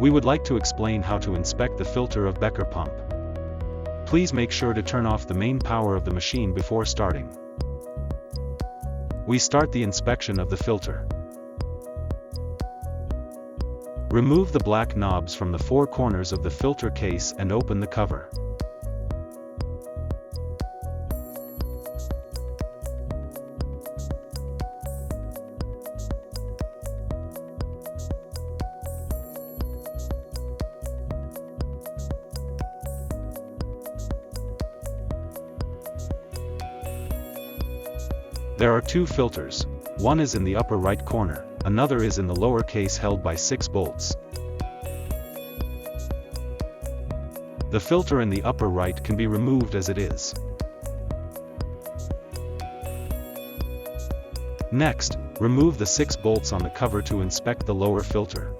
We would like to explain how to inspect the filter of Becker pump. Please make sure to turn off the main power of the machine before starting. We start the inspection of the filter. Remove the black knobs from the four corners of the filter case and open the cover. There are two filters. One is in the upper right corner, another is in the lower case held by 6 bolts. The filter in the upper right can be removed as it is. Next, remove the 6 bolts on the cover to inspect the lower filter.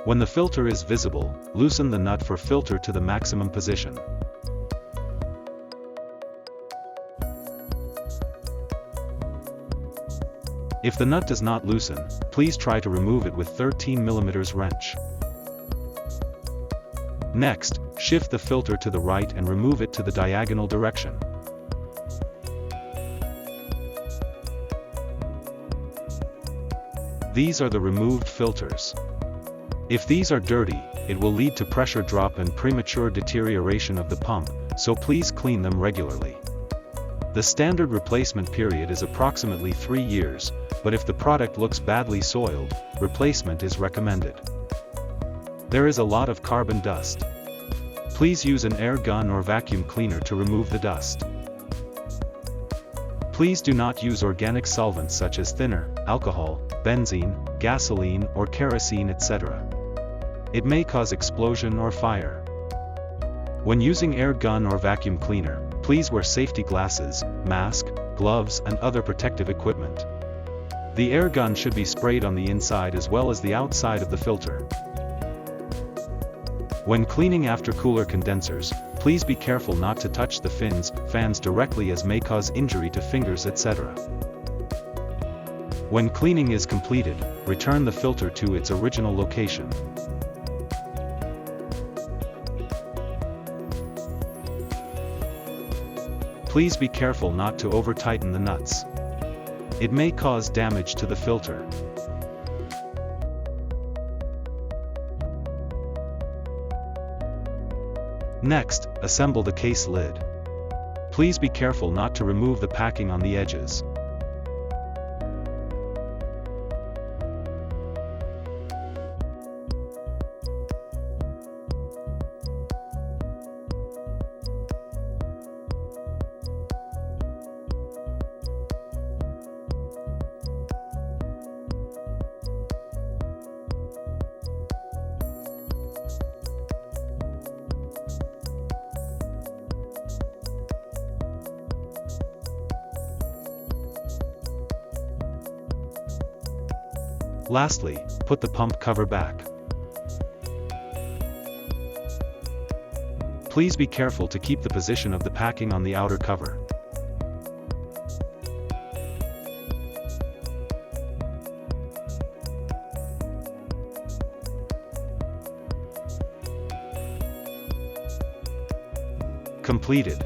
When the filter is visible, loosen the nut for filter to the maximum position. If the nut does not loosen, please try to remove it with 13 mm wrench. Next, shift the filter to the right and remove it to the diagonal direction. These are the removed filters. If these are dirty, it will lead to pressure drop and premature deterioration of the pump, so please clean them regularly. The standard replacement period is approximately 3 years, but if the product looks badly soiled, replacement is recommended. There is a lot of carbon dust. Please use an air gun or vacuum cleaner to remove the dust. Please do not use organic solvents such as thinner, alcohol, benzene, gasoline or kerosene, etc. It may cause explosion or fire. When using air gun or vacuum cleaner, please wear safety glasses, mask, gloves and other protective equipment. The air gun should be sprayed on the inside as well as the outside of the filter. When cleaning aftercooler condensers, please be careful not to touch the fins, fans directly as may cause injury to fingers, etc. When cleaning is completed, return the filter to its original location. Please be careful not to over-tighten the nuts. It may cause damage to the filter. Next, assemble the case lid. Please be careful not to remove the packing on the edges. Lastly, put the pump cover back. Please be careful to keep the position of the packing on the outer cover. Completed.